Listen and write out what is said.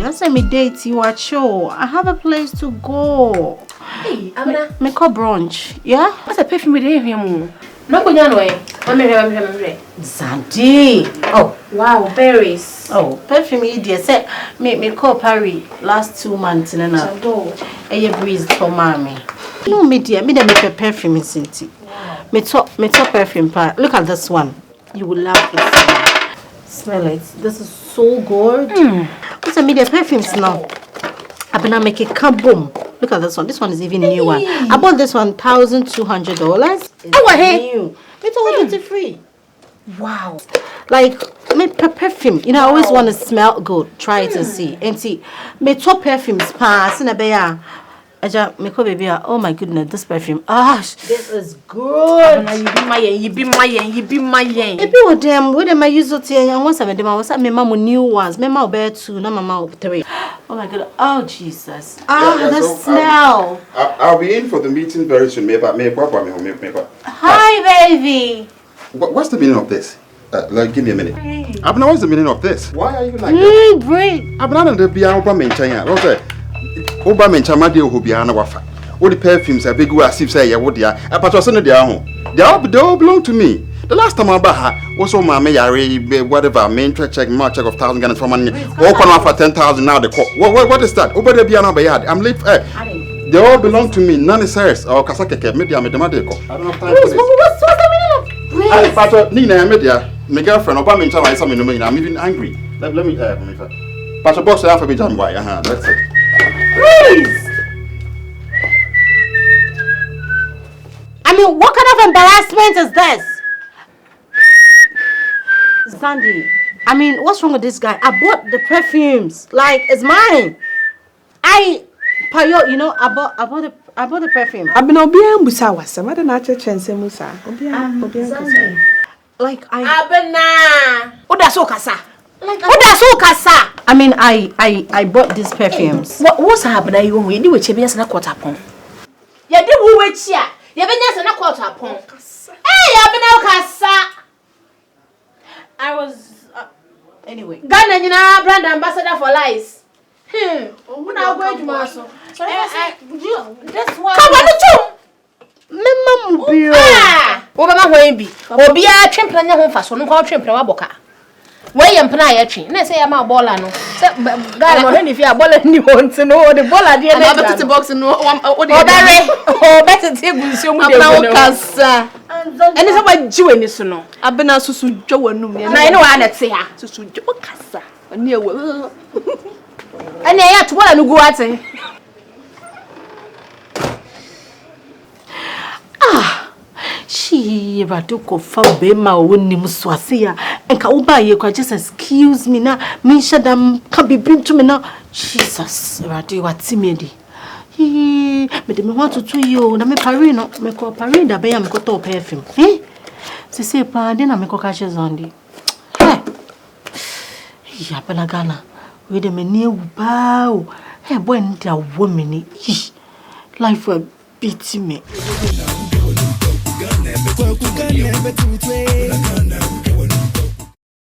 Let's say me date you at show. I have a place to go. Hey, Abena. Me call brunch. Yeah? What's a perfume with him? No, go down way. I'm Sandy. Oh, wow, berries. oh, perfume idiot. Say me call Paris last 2 months and then a breeze for mommy. No, me dear, me make a perfume in Cinti. Me top perfume part. Look at this one. You will love this one. Smell it. This is so good. What's a media perfumes now? I've been make it kaboom. Look at this one. This one is even new one. I bought this one $1,200. Oh, new. It's all duty free. Wow. Like me perfume. You know, I always want to smell good. Try it and see. And see, me top perfumes pass in a bear. Oh my goodness, this perfume. This is good. You be my If you were them, what am I use it and once I was at my mom new ones, my mouth bear 2, no mama 3. Oh my god, oh Jesus. The smell. I'll be in for the meeting very soon. Hi baby. What's the meaning of this? Give me a minute. Abena, what's the meaning of this? Why are you like this? Great. Abena, the Bianca maintain. What's that? Oba menchama de obiana wafa. All the perfumes are big as if say ya would ya. A patron de home. They all belong to me. The last time I bought her was on my Mary, whatever, main check, my check of 1,000 Ghana for money. Open one for 10,000 now. The what is that? Over the piano bayard. I'm late. They all belong to me. None is hers. Or Kasaka, media, Medemadeco. I don't have time for this. What's the meaning of Patron Nina media, my girlfriend, Obama in China, I'm even angry. Let me Patron box alphabet and why. That's it. Please! I mean, what kind of embarrassment is this? Sandy, I mean, what's wrong with this guy? I bought the perfumes. Like, it's mine. You know, I bought the perfume. I've been obeying Busawa. Some other natural chance Musa. Sandy. Like, Abena. Oh, that's so kasa. Like, I mean, I bought these perfumes. What's happening? You do with Chibias and a quarter pond. You do with ya. You've been yes and a quarter pond. Hey, Abena Casa. I was anyway. Ghana, you know, brand ambassador for lies. When I go to Marshall. This one. Come on, the two. Mama, Obama will be. Or be a champion home for so no call champion Waboka. Where am I tree? Let's say I'm a baller. No, God, if you are balling, you want to know the baller. Dear, I'm better to box and no one. Oh, better take with you. And it's about you and this. No, I've been asked to Joe and I know I say her to Joe Cassa. And you will. And I had to want to go at it. She Raduko Fabema wouldn't Muswasia and Kauba, you could just excuse me now. Me Shadam can't be bring to me now. Jesus, Radu, what timid. He made me want to you. Na me parino, me call parida, bay and go to perfume. Eh? Say, pardon, I make a catches on the. Abena Ghana, with a new bow. Hey, when there woman, life will beat me.